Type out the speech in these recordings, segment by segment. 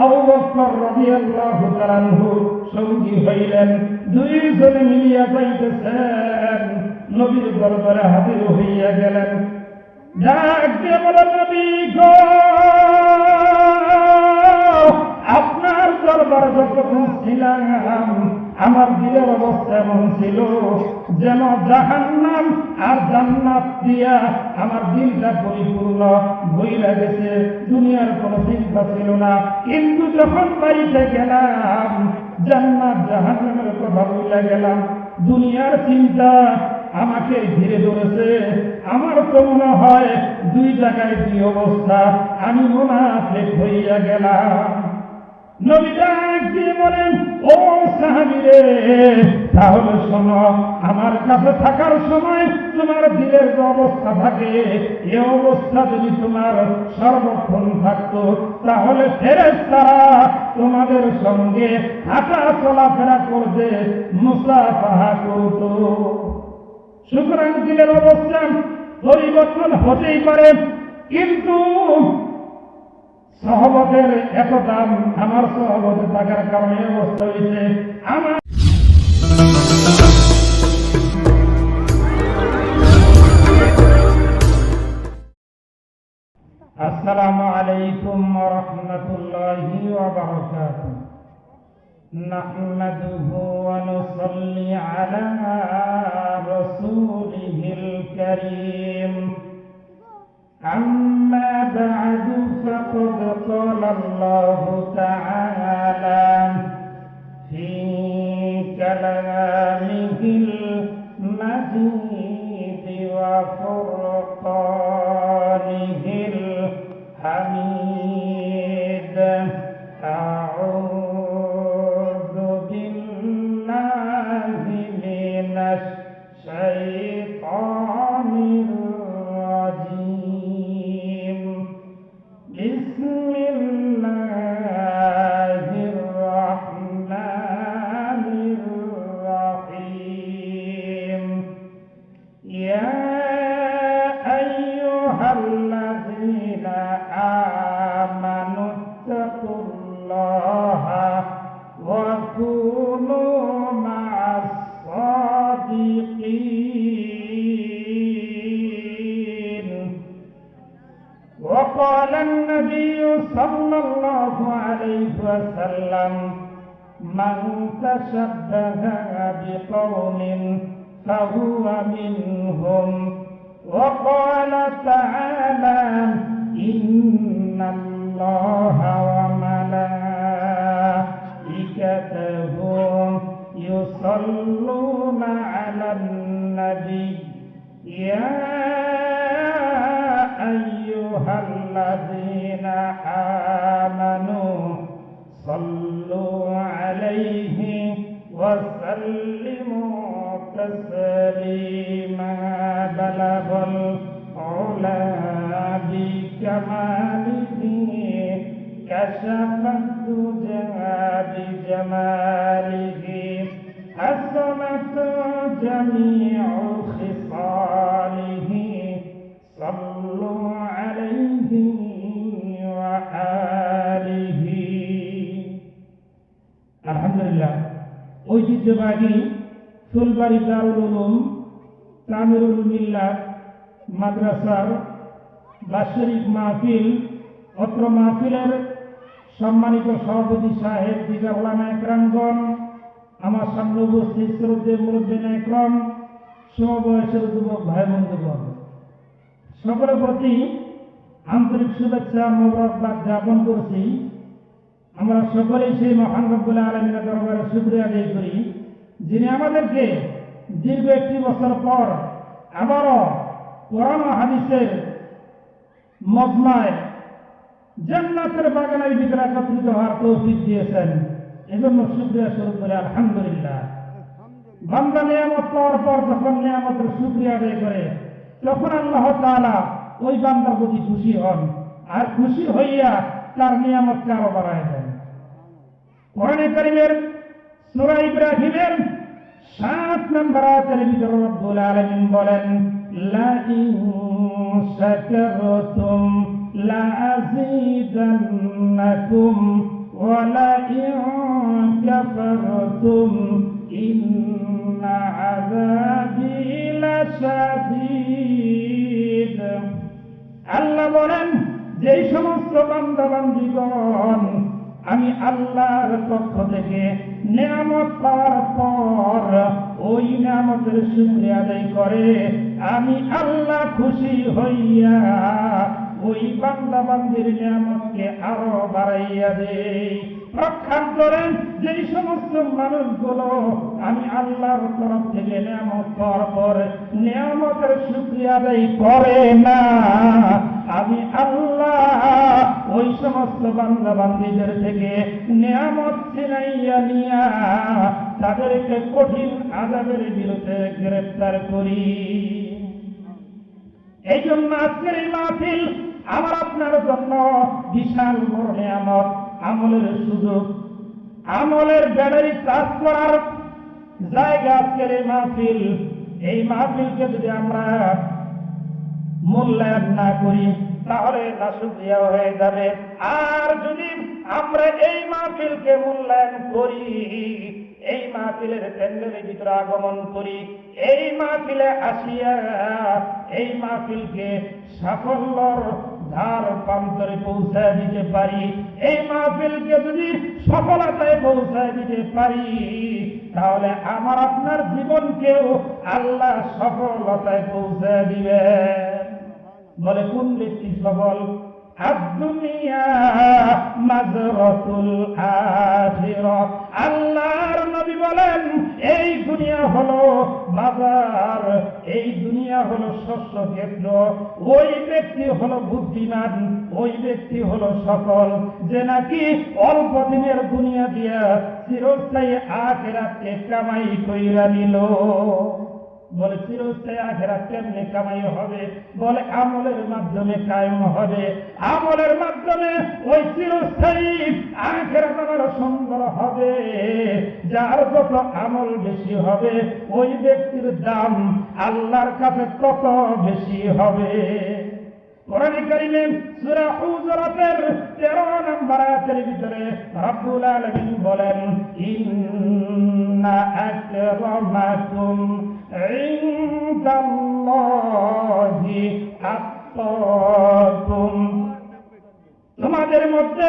আবু বকর রাদিয়াল্লাহু তাআলা আনহু সঙ্গী হইলেন। দুইজনে মিলিয়া যাইতেছেন, নবীর দরবারে হাজির হইয়া গেলেন। ডাক দিয়ে বলেন, নবী গো, আপনার দরবারে যখন ছিলাম আমার দিলের অবস্থা এমন ছিল যেন জাহান্নাম আর জান্নাত দিয়া আমার দিলটা পরিপূর্ণ ভইলা গেছে, দুনিয়ার কোনো চিন্তা ছিল না। কিন্তু যখন বাড়িতে গেলাম জান্নাত জাহান্নামের কথা ভুলে গেলাম, দুনিয়ার চিন্তা আমাকে ঘিরে ধরেছে। আমার তো মনে হয় দুই জায়গায় দুই অবস্থা, আমি মুনাফিক হইয়া গেলাম। নবী ডাক দিয়ে বলেন, ও সাহাবীরে, তাহলে শোনো, আমার কাছে থাকার সময় তোমার দিলের যে অবস্থা থাকে, এই অবস্থা যদি তোমার সর্বক্ষণ থাকতো তাহলে ফেরেশতারা তোমাদের সঙ্গে হাঁটা চলাফেরা করতে, মুসাফাহা করত। সুতরাং দিলের অবস্থান পরিবর্তন হতেই পারে, কিন্তু সহবতের এত দাম, আমার সহবতে থাকার কারণে অবস্থা হয়েছে। আমার আসসালামু আলাইকুম ওয়া রাহমাতুল্লাহি ওয়া বারাকাতুহু। নাহমাদুহু ওয়া নুসাল্লি আলা রাসূলিহিল কারীম। أما بعد فقد قال الله تعالى في كلامه المجيد وفرقانه الحميد. أعوذ بالله من الشيطان الرجيم. بسم الله الرحمن الرحيم. يا أيها الذين آمنوا اتقوا الله وكونوا مع الصادقين. وقال النبي صلى الله عليه وسلم: من تشبه بقوم فهو منهم. وقال تعالى: إن الله وملائكته يصلون على النبي. يا أيها الذين آمنوا صلوا عليه وسلموا تسليما. بلغ العلا بكماله كشف الدجى بجماله. حسنت جميع خصاله. صلوا عليه وآله. আলহামদুলিল্লাহ, ঐতিহ্যবাহী ফুলবাড়ি দারুল উলুম তামিরুল মিল্লাত মাদ্রাসার বাৎসরিক মাহফিল, অত্র মাহফিলের সম্মানিত সভাপতি সাহেব, দিগর উলামা একরামগণ, আমার সামনে উপস্থিত শ্রদ্ধেয় মুরব্বিন একরাম, সমবয়সের যুবক ভাই বন্ধুগণ, সকলের প্রতি আন্তরিক শুভেচ্ছা মোবারকবাদ জ্ঞাপন করছি। আমরা সকলেই সেই মহান রব্বুল আলামিনের দরবারে শুকরিয়া আদায় করি, যিনি আমাদেরকে দীর্ঘ একটি বছর পর আবারও কোরআন ও হাদিসের মজমায় জান্নাতের বাগানের ভিতরে একত্রিত হওয়ার তৌফিক দিয়েছেন। এজন্য শুকরিয়া স্বরূপ করে আলহামদুলিল্লাহ। বান্দা নিয়ামত পাওয়ার পর যখন নিয়ামতের শুকরিয়া আদায় করে, তখন আল্লাহ তাআলা ওই বান্দার প্রতি খুশি হন, আর খুশি হইয়া তার নিয়ামতকে আরো বাড়ায় দেন। কোরআনে কারীমের সূরা ইব্রাহিমের 7 নম্বর আয়াতের ভিতরে রব্বুল আলামিন বলেন: লা ইন শাকারতুম লা আযীদান্নাকুম ওয়ালাইন কাফারতুম ইন্না আযাবি লাশাদীদ। আল্লাহ বলেন, যেই সমস্ত বান্দা বান্দীগণ আমি আল্লাহর পক্ষ থেকে নিয়ামত পাওয়ার পর ওই নিয়ামতের শুকরিয়া আদায় করে, আমি আল্লাহ খুশি হইয়া ওই বান্দা বান্দির নিয়ামতকে আরো বাড়াইয়া দেই। পক্ষান্তরে যেই সমস্ত মানুষগুলো আমি আল্লাহর তরফ থেকে নিয়ামত পাওয়ার পর নিয়ামতের শুকরিয়া আদায় করে না, আমি আল্লাহ ওই সমস্ত বান্দা বান্দীদের থেকে নিয়ামত ছিনাইয়া নিয়া তাদেরকে কঠিন আযাবের বিরুদ্ধে গ্রেফতার করি। এই জন্য আজকের এই মাহফিল আমার আপনার জন্য বিশাল বড় নিয়ামত, আমলের সুযোগ, আমলের ব্যাটারি চার্জ করার জায়গা আজকের এই মাহফিল। এই মাহফিলকে যদি আমরা মূল্যায়ন না করি তাহলে নাশুকরিয়া হয়ে যাবে। আর যদি আমরা এই মাহফিলকে মূল্যায়ন করি, এই মাহফিলের প্যান্ডেলের ভিতরে আগমন করি, এই মাহফিলে আসিয়া এই মাহফিলকে সাফল্যর ধার প্রান্তরে পৌঁছায় দিতে পারি, এই মাহফিলকে যদি সফলতায় পৌঁছায় দিতে পারি, তাহলে আমার আপনার জীবনকেও আল্লাহ সফলতায় পৌঁছায় দিবে। বলে কোন ব্যক্তি সফল? আদ-দুনিয়া মাজরাতুল আখিরাহ। আল্লাহর নবী বলেন, এই দুনিয়া হলো বাজার, এই দুনিয়া হলো শস্য ক্ষেত্র। ওই ব্যক্তি হলো বুদ্ধিমান, ওই ব্যক্তি হলো সফল, যে নাকি অল্প দিনের দুনিয়া দিয়া চিরস্থায়ী আখিরাতকে কামাই কইরা নিল। বলে চিরস্থায়ী আখিরাত কেমনে কামাই হবে? বলে আমলের মাধ্যমে কায়েম হবে, আমলের মাধ্যমে ওই চিরস্থায়ী আখিরাত আমার সুন্দর হবে। যার যত আমল বেশি হবে ওই ব্যক্তির দাম আল্লাহর কাছে তত বেশি হবে। কোরআনে কারীমে সূরা হুজুরাতের 13 নম্বর আয়াতের ভিতরে রব্বুল আলামিন বলেন, ইন্না আকরামাকুম ইনদাল্লাহি আতকাকুম। তোমাদের মধ্যে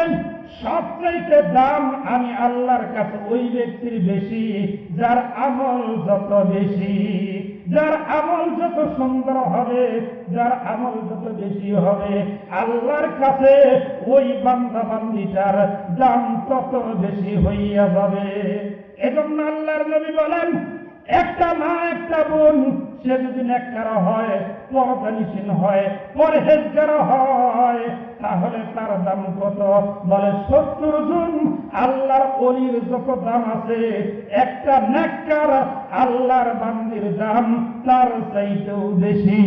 সবচাইতে দাম আমি আল্লাহর কাছে ওই ব্যক্তির বেশি যার আমল যত বেশি, যার আমল যত সুন্দর হবে, যার আমল যত বেশি হবে, আল্লাহর কাছে ওই বান্দা বান্দিটার দাম তত বেশি হইয়া যাবে। এজন্য আল্লাহর নবী বলেন, একটা মা একটা বোন সে যদি নেককার হয়, পরদানিশীল হয়, পরহেজগার হয়, তাহলে তার দাম কত? বলে 70 জন আল্লাহর ওলির যত দাম আছে, একটা নেককার আল্লাহর বান্দির দাম তার চাইতেও বেশি।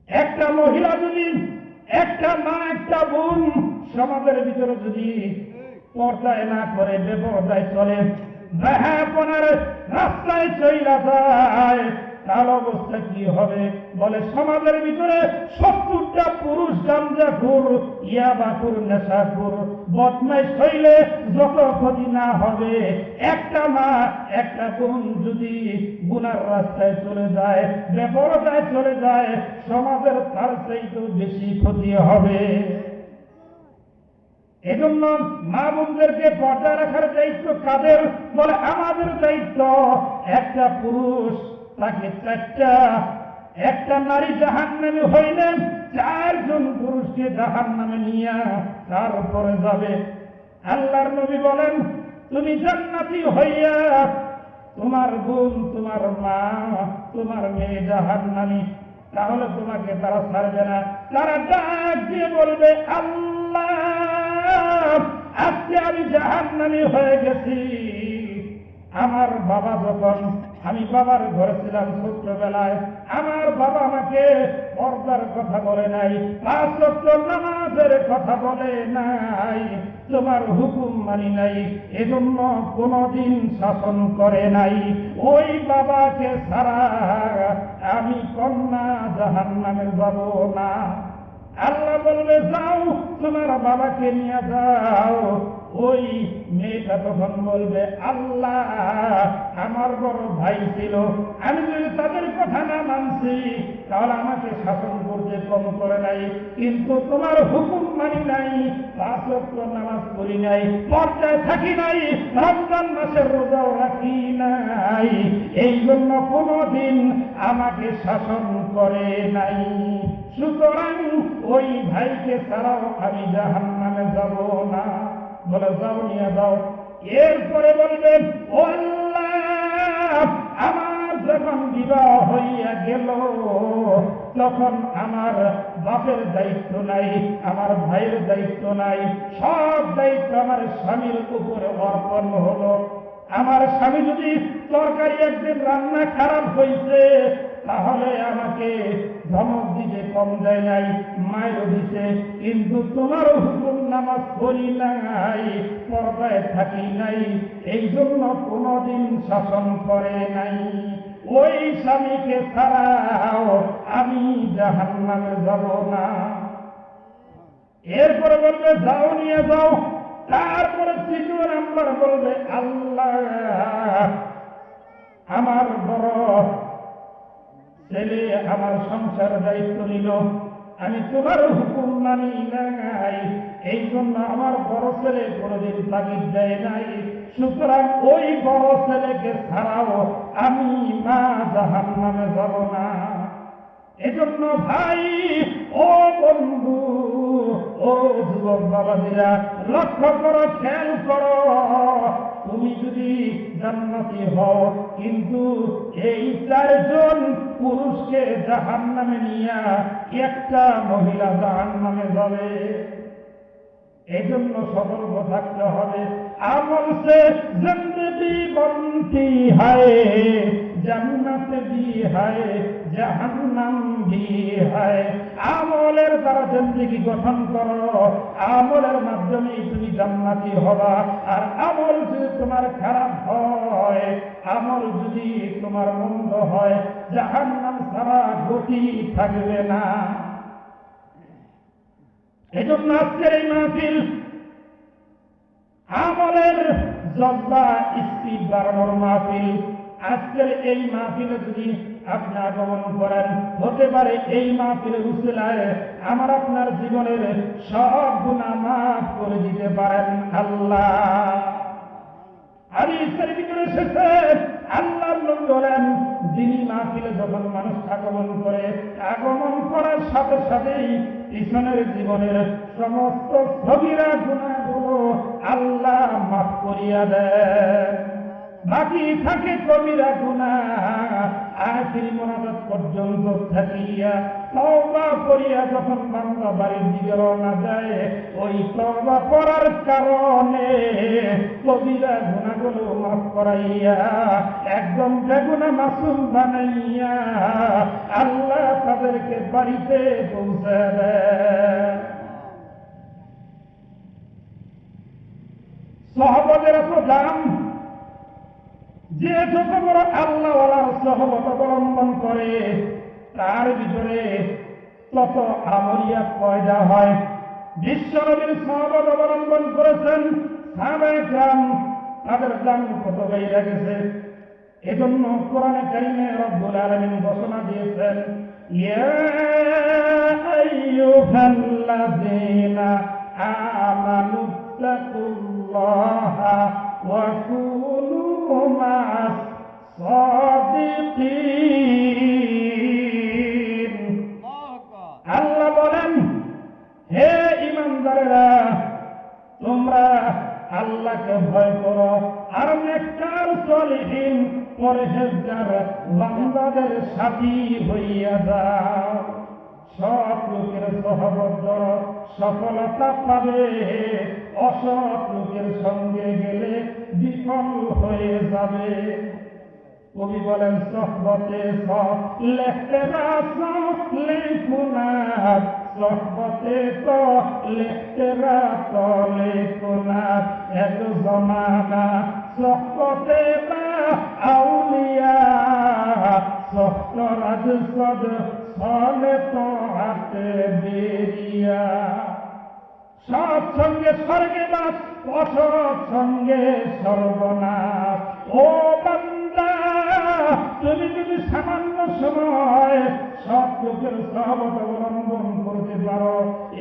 একটা মহিলা যদি, একটা মা একটা বোন সমাজের ভিতরে যদি পর্দায় না করে, বেপর্দায় চলে, বেহাপনার রাস্তায় চইলা যায়, তার অবস্থা কি হবে? বলে সমাজের ভিতরে 70টা পুরুষ গাঞ্জাখোর, ইয়াবাখোর, নেশাখোর, বদমাইশ হইলে যত ক্ষতি না হবে, একটা মা একটা বোন যদি গুনার রাস্তায় চলে যায়, বেপরদায় চলে যায়, সমাজের তার চাইতেও বেশি ক্ষতি হবে। এজন্য মা বোনদেরকে পর্দা রাখার দায়িত্ব কাদের? বলে আমাদের দায়িত্ব। একটা পুরুষ তাকে 4টা, একটা নারী জাহান্নামী হইলে 4 জন পুরুষকে জাহান্নামে নিয়ে তারপরে যাবে। আল্লাহর নবী বলেন, তুমি জান্নাতি হইয়া তোমার বোন, তোমার মা, তোমার মেয়ে জাহান্নামী, তাহলে তোমাকে তারা ছাড়বে না। তারা ডাক দিয়ে বলবে, আল্লাহ আজকে আমি জাহান্নামী হয়ে গেছি। আমার বাবা যখন, আমি বাবার ঘরে ছিলাম ছোট্টবেলায়, আমার বাবা আমাকে পর্দার কথা বলে নাই, 5 ওয়াক্ত নামাজের কথা বলে নাই, তোমার হুকুম মানি নাই, এজন্য কোনদিন শাসন করে নাই। ওই বাবাকে ছাড়া আমি কন্যা জাহান্নামে যাব না। আল্লাহ বলবে যাও তোমার বাবাকে নিয়ে যাও। ওই মেয়েটা তখন বলবে আল্লাহ আমার বড় ভাই ছিল, আমি যদি তাদের কথা না মানছি তাহলে আমাকে শাসন করতে কম করে নাই, কিন্তু তোমার হুকুম মানি নাই, 5 ওয়াক্ত নামাজ পড়ি নাই, পর্দায় থাকি নাই, রমজান মাসের রোজাও রাখি নাই, এই জন্য কোনদিন আমাকে শাসন করে নাই। সুতরাং ওই ভাইকে ছাড়াও আমি জাহান্নামে যাব না। বলে যাও নিয়ে যাও। এরপরে বলবেন ও আল্লাহ আমার যখন বিবাহ হইয়া গেল তখন আমার বাপের দায়িত্ব নাই, আমার ভাইয়ের দায়িত্ব নাই, সব দায়িত্ব আমার স্বামীর উপরে অর্পণ হলো। আমার স্বামী যদি তরকারি একদিন রান্না খারাপ হয়েছে তাহলে আমাকে ধমক দিতে কম দেয় নাই, মায়েরও দিছে, কিন্তু তোমার হুকুম নামাজ পড়ি নাই, পর্দায় থাকি নাই, এই জন্য কোনদিন শাসন করে নাই। ওই স্বামীকে ছাড়াও আমি জাহান্নামে যাব না। এরপরে বলবে যাও নিয়ে যাও। তারপরে 3 নাম্বার বলবে আল্লাহ আমার বড় ছেলে আমার সংসার দায়িত্ব নিল, আমি তোমার হুকুম মানি নাই, এই জন্য আমার বড় ছেলে কোনদিন তাগিদ দেয় নাই, সুতরাং ওই বড় ছেলেকে ছাড়াও আমি মা জাহান্নামে যাব না। এজন্য ভাই ও বন্ধু ও যুবক বাবাজিরা লক্ষ্য করো, খেয়াল করো, তুমি যদি জান্নাতি হও কিন্তু এই 4 জন পুরুষকে জাহান্নামে নিয়ে একটা মহিলা জাহান্নামে যাবে। এই জন্য সতর্ক থাকতে হবে। আমল সে জিন্দগি বনতি হয়, জান্নাত ভি হয়, জাহান্নাম ভি হয়। আমলের দ্বারা জিন্দগি গঠন করো, আমলের মাধ্যমে তুমি জান্নাতি হবা। আর আমল যদি তোমার খারাপ হয়, আমল যদি তোমার মন্দ হয়, জাহান্নাম ছাড়া গতি থাকবে না। এজন্য আজকের এই মাহফিল আমলের জজ্বা স্পিড বাড়ানোর মাহফিল। আজকের এই মাহফিলে যদি আপনি আগমন করেন, হতে পারে এই মাহফিলের উসিলায় আমার আপনার জীবনের সব গুনাহ মাফ করে দিতে পারেন আল্লাহ। হাদিসের ভিতরে এসেছে আল্লাহর নবী বলেন, যিনি মাহফিলে যখন মানুষ আগমন করে, আগমন করার সাথে সাথেই পিছনের জীবনের সমস্ত সগীরা গুনাহগুলো আল্লাহ মাফ করিয়া দেন। বাকি থাকে কবিরা গুনাহ, আখিরি মোনাজাত পর্যন্ত থাকিয়া তওবা করিয়া যখন বান্দা বাড়ির দিকে রওনা যায়, ওই তওবা করার কারণে কবিরা গুনাহগুলো মাফ করাইয়া একদম বেগুনাহ মাসুম বানাইয়া আল্লাহ তাদেরকে বাড়িতে পৌঁছে দেয়। সাহাবাদের এত দাম, যে যত বড় আল্লাহওয়ালার সহবত অবলম্বন করে তার ভিতরে তত আমলিয়াত পয়দা হয়। বিশ্বনবীর সহবত অবলম্বন করেছেন সাহাবায়ে কেরাম, তাদের দাম কত বেড়ে গেছে। এজন্য কোরআনে কারিমে রব্বুল আলামিন ঘোষণা দিয়েছেন, ইয়া আইয়ুহাল্লাযীনা আমানু তাকুল্লাহা ওয়া কুনু মা'আস সাদিকিন। আল্লাহ বলেন, হে ঈমানদারেরা, তোমরা আল্লাহকে ভয় করো আর নেককার সলিহিন পরহেজগার বান্দাদের সাথী হইয়া যাও। সৎ লোকের সহবত ধরো, সফলতা পাবে। অসৎ লোকের সঙ্গে গেলে বিফল হয়ে যাবে। কবি বলেন, সহবতে লেখতেরা লেখুনাথ, সহবতে তো লেখতেরা লেখুনাথ, এক জমানা সহবতে আউলিয়া, সহরাজ সদ চলে তো হাতে বেরিয়া, সৎসঙ্গে স্বর্গে বাস, অসৎসঙ্গে সর্বনাশ। ও বান্দা, তুমি যদি সামান্য সময় সৎ লোকের সহবত অবলম্বন করতে পারো,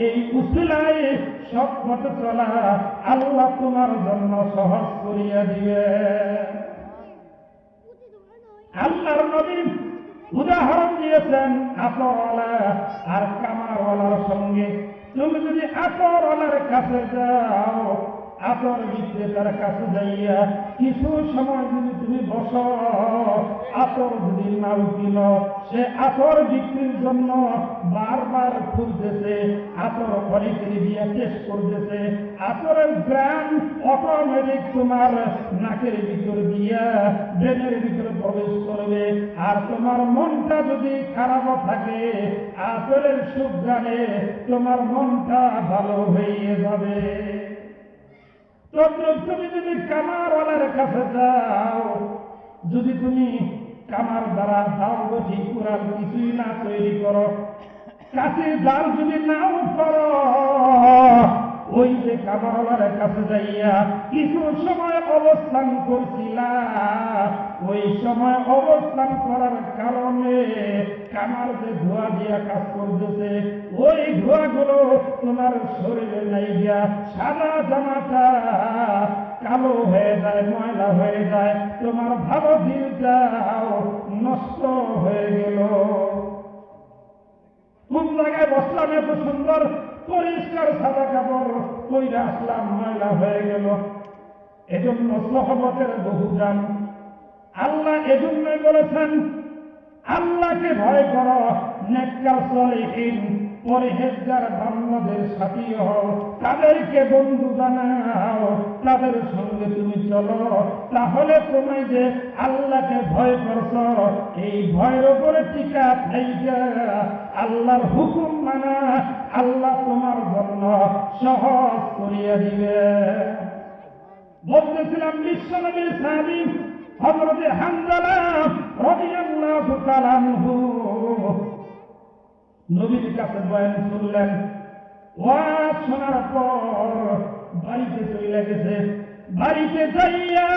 এই উসিলায় সৎ পথে চলা আল্লাহ তোমার জন্য সহজ করিয়া দিবে। আল্লাহর নবী উদাহরণ দিয়েছেন আতরওয়ালা আর কামারওয়ালার সঙ্গে। তুমি যদি আতরওয়ালার কাছে যাও, আতর বিক্রেতার কাছে যাইয়া কিছু সময় যদি তুমি বসো, আতর যদি নাও কিনো, সে আতর বিক্রির জন্য বারবার খুঁজতেছে, আতর অনেকের দিয়ে টেস্ট করতেছে। আতরের গ্রাম অটোমেটিক তোমার নাকের ভিতর দিয়া ব্রেনের ভিতরে প্রবেশ করবে। আর তোমার মনটা যদি খারাপ থাকে, আতরের সুঘ্রাণে তোমার মনটা ভালো হয়ে যাবে। তুমি যদি কামারওয়ালার কাছে যাও, যদি তুমি কামার দ্বারা দাও বসি কুড়াল কিছুই না তৈরি করো, কাছে জাল যদি নাও করো, ওই যে কামারওয়ালার কাছে যাইয়া কিছু সময় অবস্থান করছিলা, ওই সময় অবস্থান করার কারণে কামার যে ধোঁয়া দিয়া কাজ করতেছে, ওই ধোঁয়াগুলো তোমার শরীরে নাইয়া সাদা জামাটা কালো হয়ে যায়, ময়লা হয়ে যায়, তোমার ভালো দিনটাও নষ্ট হয়ে গেল। কোন জায়গায় বসলাম এত সুন্দর পরিষ্কার সাদা কাপড়, পরে আসলাম ময়লা হয়ে গেল। এজন্য সহবতের বহু দাম। আল্লাহ এজন্যই বলেছেন, আল্লাহকে ভয় করো, নেককার সলিহিন পরহেজগার বান্দাদের সাথী হও, তাদেরকে বন্ধু বানাও, তাদের সঙ্গে তুমি চলো। তাহলে তুমি যে আল্লাহকে ভয় করছো, এই ভয়ের উপরে টিকা থাইকা আল্লাহর হুকুম মানা আল্লাহ তোমার জন্য সহজ করিয়া দিবে। বলতেছিলাম বিশ্বনবীর সাহাবী হযরত হানজালা রাদিয়াল্লাহু তাআলা আনহু নবীর কাছে বয়ান শুনলেন। ওয়াজ শোনার পর বাড়িতে চলে গেছে। বাড়িতে যাইয়া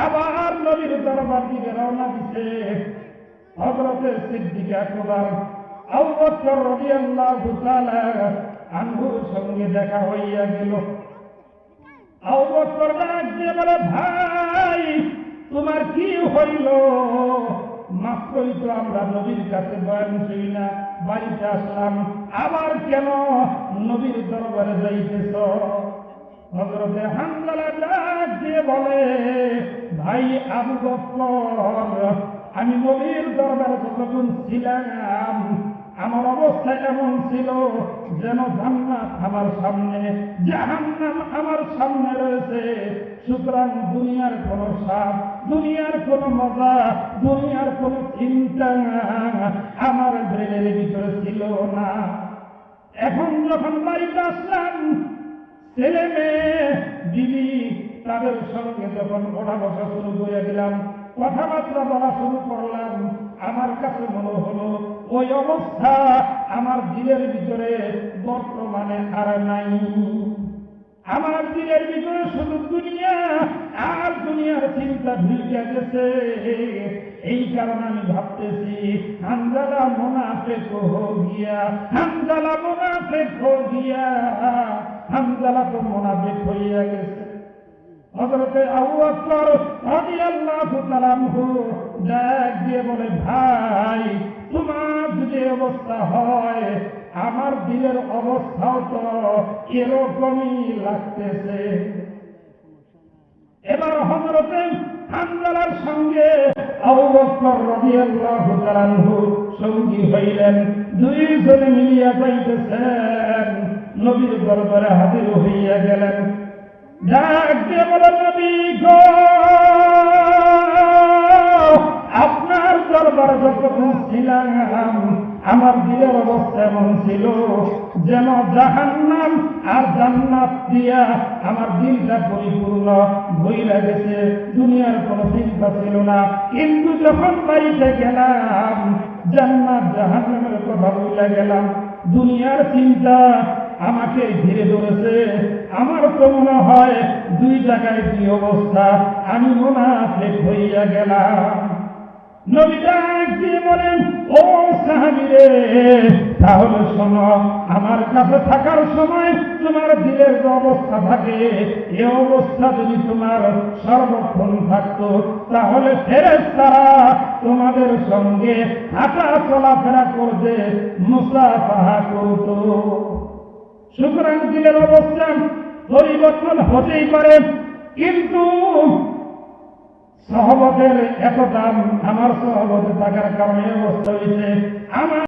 আবার নবীর দরবার দিকে রওনা দিছে। হযরত সিদ্দিক আকবর আবু বকর রাদিয়াল্লাহু তাআলা আনহুর সঙ্গে দেখা হইয়া গেল। আবু বকর ডাক দিয়ে বলে, ভাই তোমার কি হইল? মাত্রই তো আমরা নবীর কাছে বয়ান শুই না, বাড়িতে আসলাম, আবার কেন নবীর দরবারে যাইতেছ? হযরতে হানজালা ডাক দিয়ে বলে, ভাই আবু বকর, আমি নবীর দরবারে যতক্ষণ ছিলাম আমার অবস্থা এমন ছিল যেন জান্নাত আমার সামনে, জাহান্নাম আমার সামনে রয়েছে। সুতরাং দুনিয়ার কোন স্বাদ, দুনিয়ার কোন মজা, দুনিয়ার কোন চিন্তা আমার ব্রেনের ভিতরে ছিল না। এখন যখন বাড়িতে আসলাম, ছেলে মেয়ে বিবি তাদের সঙ্গে যখন ওঠা বসা শুরু করে দিলাম, কথাবার্তা বলা শুরু করলাম, আমার কাছে মনে হলো ওই অবস্থা আমার দিলের ভিতরে বর্তমানে আর নাই। আমার দিলের ভিতরে শুধু দুনিয়া আর দুনিয়ার চিন্তা ঢুকে গেছে। এই কারণে আমি ভাবতেছি, হানজালা মুনাফিক হো গিয়া, হানজালা মুনাফিক হো গিয়া, হানজালা তো মুনাফিক হইয়া গেছে। হযরতে আবু বকর রাদিয়াল্লাহু তাআলা আনহু ডাক দিয়ে বলে, ভাই তোমার যদি অবস্থা হয়, আমার দিলের অবস্থাও তো এরকমই লাগতেছে। এবার হযরতে হানজালার সঙ্গে আবু বকর রাদিয়াল্লাহু তাআলা আনহু সঙ্গী হইলেন। দুইজনে মিলিয়া যাইতেছেন, নবীর দরবারে হাজির হইয়া গেলেন। ডাক দিয়ে বলে, নবী গো, আপনার দরবারে যতক্ষণ ছিলাম আমার দিলের অবস্থা এমন ছিল যেন জাহান্নাম আর জান্নাত দিয়া আমার দিলটা পরিপূর্ণ ভইরা গেছে, দুনিয়ার কোনো চিন্তা ছিল না। কিন্তু যখন বাড়িতে গেলাম, জান্নাত জাহান্নামের কথা ভুলে গেলাম, দুনিয়ার চিন্তা আমাকে ঘিরে ধরেছে। আমার তো মনে হয় দুই জায়গায় দুই অবস্থা, আমি মুনাফিক হইয়া গেলাম। নবী ডাক দিয়ে বলেন, ও সাহাবীরে, তাহলে শোনো, আমার কাছে থাকার সময় তোমার দিলের যে অবস্থা থাকে, এই অবস্থা যদি তোমার সর্বক্ষণ থাকতো, তাহলে ফেরেশতারা তোমাদের সঙ্গে হাঁটা চলাফেরা করতে, মুসাফাহা করতো। সুতরাং দিলের অবস্থান পরিবর্তন হতেই পারে, কিন্তু সহবতের এত দাম, আমার সহবতে থাকার কারণে অবস্থা হয়েছে। আমার